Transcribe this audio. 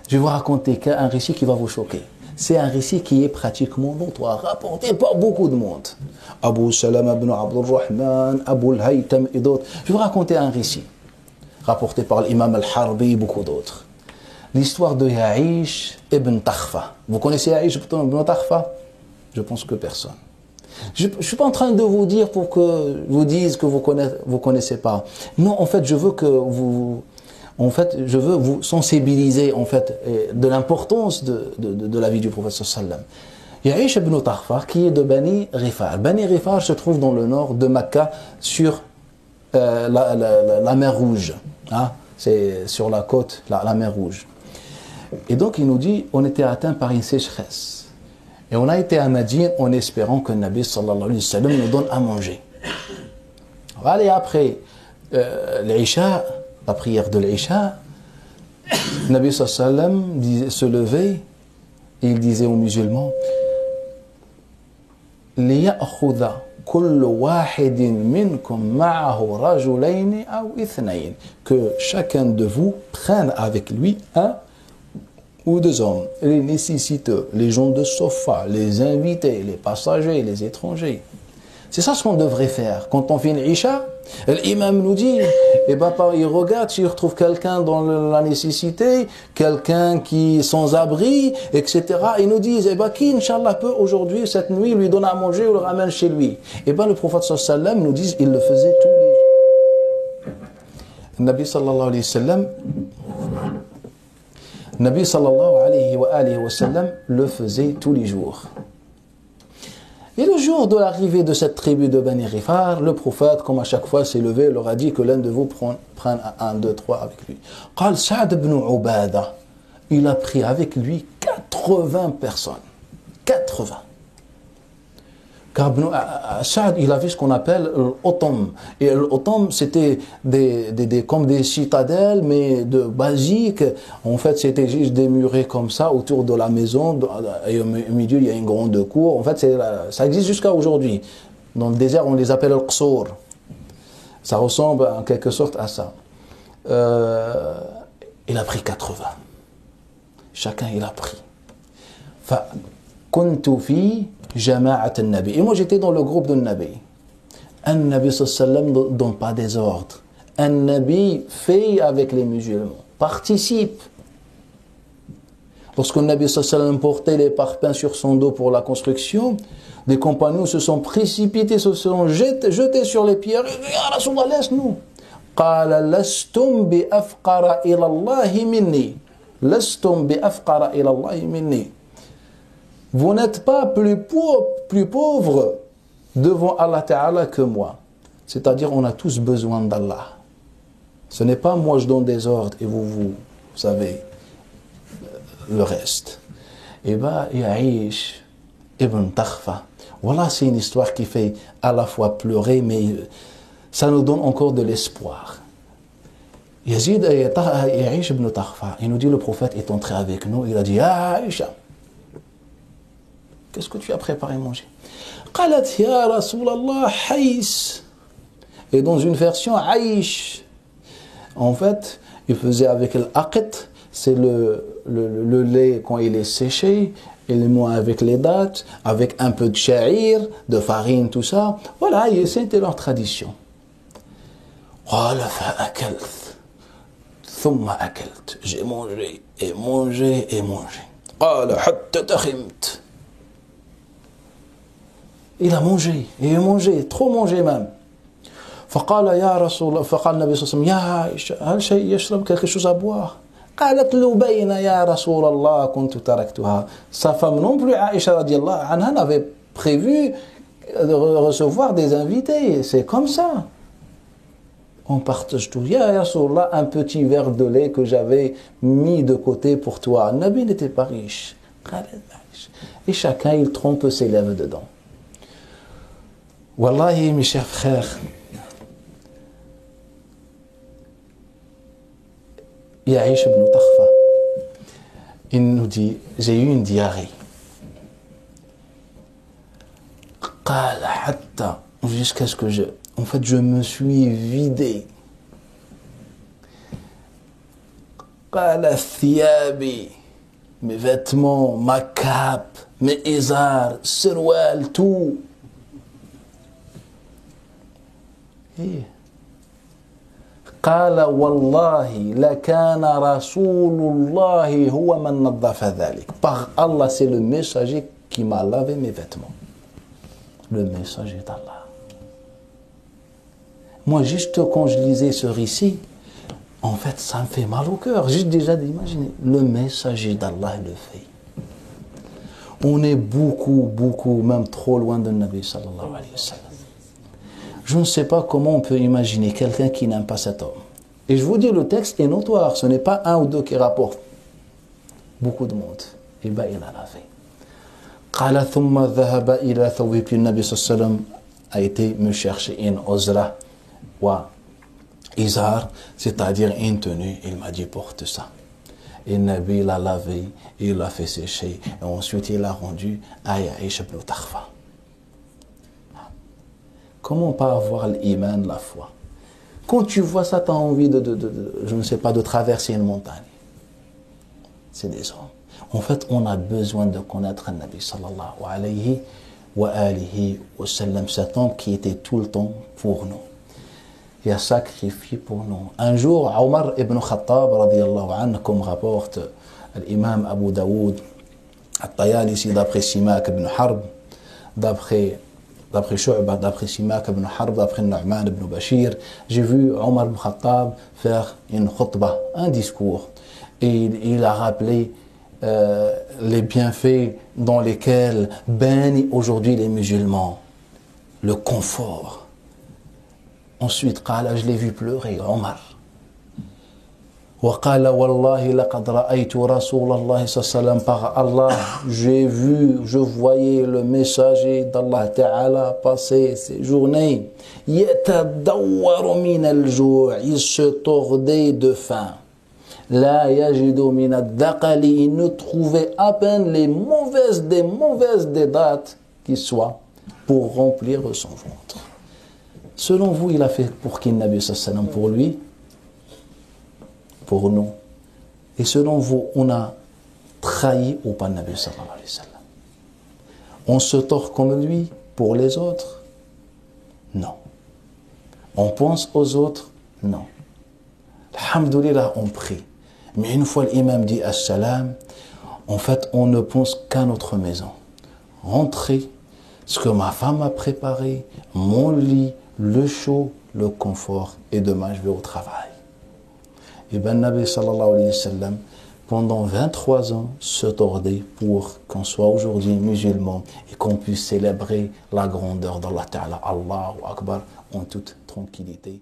Je vais vous raconter un récit qui va vous choquer. C'est un récit qui est pratiquement notoire, rapporté par beaucoup de monde. Abu Salama ibn Abdurrahman, Abu al-Haytham et d'autres. Je vais vous raconter un récit, rapporté par l'imam al-Harbi et beaucoup d'autres. L'histoire de Ya'ish ibn Takhfa. Vous connaissez Ya'ish ibn Takhfa? Je pense que personne. Je ne suis pas en train de vous dire pour que vous dise que vous connaissez pas. Non, en fait, je veux que vous... En fait, je veux vous sensibiliser en fait de l'importance de la vie du prophète sallam. Ya'ish ibn Takhfa qui est de Bani Rifar. Bani Rifar se trouve dans le nord de Mecca sur la mer Rouge. Hein? C'est sur la côte, la mer Rouge. Et donc il nous dit, on était atteint par une sécheresse. Et on a été à Médine en espérant que le Nabi sallallahu alayhi wa sallam nous donne à manger. Allez, après l'Isha, la prière de l'Isha, le Nabi sallallahu alayhi wa sallam se levait et il disait aux musulmans لِيَأْخُذَ كُلُّ وَاحِدٍ مِّنْكُمْ مَعَهُ رَجُلَيْنِ أَوْ إِثْنَيْنِ, que chacun de vous prenne avec lui un ou deux hommes, les nécessiteux, les gens de sofa, les invités, les passagers, les étrangers. C'est ça ce qu'on devrait faire. Quand on fait une Isha, l'imam nous dit, et papa il regarde s'il retrouve quelqu'un dans la nécessité, quelqu'un qui est sans abri, etc. Ils nous disent, et qui, Inch'Allah, peut aujourd'hui, cette nuit, lui donner à manger ou le ramène chez lui. Et le prophète sallallahu alayhi wa sallam nous dit, il le faisait tous les jours. Le Nabi sallallahu alayhi wa sallam, Nabi sallallahu alayhi wa sallam le faisait tous les jours. Et le jour de l'arrivée de cette tribu de Bani Rifar, le prophète, comme à chaque fois, s'est levé et leur a dit que l'un de vous prenne 1, 2, 3 avec lui. Qal Sa'd ibn Ubada, il a pris avec lui 80 personnes. 80. Car Sa'd, il avait ce qu'on appelle l'Otom. Et l'Otom, c'était comme des citadelles, mais de basiques. En fait, c'était juste des murets comme ça, autour de la maison. Et au milieu, il y a une grande cour. En fait, ça existe jusqu'à aujourd'hui. Dans le désert, on les appelle al-Qsour. Ça ressemble en quelque sorte à ça. Il a pris 80. Chacun, il a pris. كنت في جماعة النبي. Et moi j'étais dans le groupe de Nabi. Un Nabi sallallahu alayhi wa sallam ne donne pas des ordres. Un Nabi fait avec les musulmans, participe. Lorsque le Nabi sallallahu alayhi wa sallam portait les parpaings sur son dos pour la construction, les compagnons se sont précipités, se sont jetés sur les pierres. Ya Rasulallah, laisse-nous. قال لستم بأفقر إلى الله مني. لستم بأفقر إلى الله مني. Vous n'êtes pas plus pauvre devant Allah Ta'ala que moi. C'est-à-dire, on a tous besoin d'Allah. Ce n'est pas moi je donne des ordres et vous savez le reste. Et Ya'ish ibn Takhfa. Voilà, c'est une histoire qui fait à la fois pleurer, mais ça nous donne encore de l'espoir. Ya'ish ibn Takhfa, il nous dit, le prophète est entré avec nous, il a dit, Aïcha, qu'est-ce que tu as préparé à manger? Qalat ya Rasulallah Haïs. Et dans une version Aïch. En fait, il faisait avec l'aqit, c'est le lait quand il est séché, et le moins avec les dattes, avec un peu de sha'ir, de farine, tout ça. Voilà, c'était leur tradition. Qala fa'akalt. Thumma akalt. J'ai mangé, et mangé, et mangé. Qala hatta takhimt. Il a mangé, et mangé, trop mangé même. فقال يا رسول الله, فقال النبي صلى الله عليه وسلم يا عائشة هل شيء يشرب, quelque chose à boire? قالت لبين يا رسول الله كنت تركتها. Sa femme non plus, Aïcha radiallahu anha, n'avait prévu de recevoir des invités, c'est comme ça. On partage tout. Ya Rasulallah, un petit verre de lait que j'avais mis de côté pour toi. Le Nabi n'était pas riche. Et chacun, il trempe ses lèvres dedans. Wallahi, mes chers frères, Ya'ish ibn Takhfa, il nous dit, j'ai eu une diarrhée. Jusqu'à ce que en fait, je me suis vidé. قال ثيابي, mes vêtements, ma cape, mes izar, surwal, tout. Et قال والله لكان رسول الله هو من نظف ذلك. Par Allah, c'est le messager qui m'a lavé mes vêtements. Le messager d'Allah. Moi, juste quand je lisais ce récit, en fait, ça me fait mal au cœur. Juste déjà d'imaginer. Le messager d'Allah le fait. On est beaucoup, même trop loin de Nabi sallallahu alayhi wa sallam. Je ne sais pas comment on peut imaginer quelqu'un qui n'aime pas cet homme. Et je vous dis, le texte est notoire. Ce n'est pas un ou deux qui rapportent. Beaucoup de monde. Et bien, il en a fait. قال ثم ذهب إلى ثوبه. Puis le Nabi sallallahu alayhi wa sallam a été me chercher une ozra ou izar, c'est-à-dire une tenue. Il m'a dit, porte ça. Et le Nabi l'a lavé, il l'a fait sécher. Et ensuite, il l'a rendu à Aïcha ibn Takhfa. Comment pas avoir l'iman, la foi? Quand tu vois ça, tu as envie je ne sais pas, de traverser une montagne. C'est des hommes. En fait, on a besoin de connaître un Nabi sallallahu alayhi wa alihi wa sallam, cet homme qui était tout le temps pour nous. Il a sacrifié pour nous. Un jour, Omar ibn Khattab, radiyallahu anhu, comme rapporte l'imam Abu Daoud, At-Tayalisi, d'après Simak ibn Harb, d'après Shu'ba, d'après Simak ibn Harb, d'après Nu'man ibn Bashir, j'ai vu Omar ibn Khattab faire une khutbah, un discours. Et il a rappelé les bienfaits dans lesquels baignent aujourd'hui les musulmans. Le confort. Ensuite, je l'ai vu pleurer, Omar. وقال والله لقد رأيت رسول الله صلى الله عليه وسلم. Par Allah, j'ai vu, je voyais le messager d'Allah Ta'ala passer ces journées. يتدور من الجوع. Il se tordait de faim. لا يجد من الدقل. Il ne trouvait à peine les mauvaises des dates qui soient pour remplir son ventre. Selon vous, il a fait pour qui le Nabi sallallahu alayhi wa sallam? Pour lui? Pour nous? Et selon vous, on a trahi ou pas le Nabi sallallahu alayhi wa sallam? On se tord comme lui pour les autres? Non. On pense aux autres? Non. Alhamdulillah, on prie. Mais une fois l'imam dit as-salam, en fait, on ne pense qu'à notre maison. Rentrer, ce que ma femme a préparé, mon lit, le chaud, le confort, et demain je vais au travail. Et ben Nabi sallallahu alayhi wa sallam, pendant 23 ans, se tordait pour qu'on soit aujourd'hui musulman et qu'on puisse célébrer la grandeur d'Allah Ta'ala, Allahu Akbar, en toute tranquillité.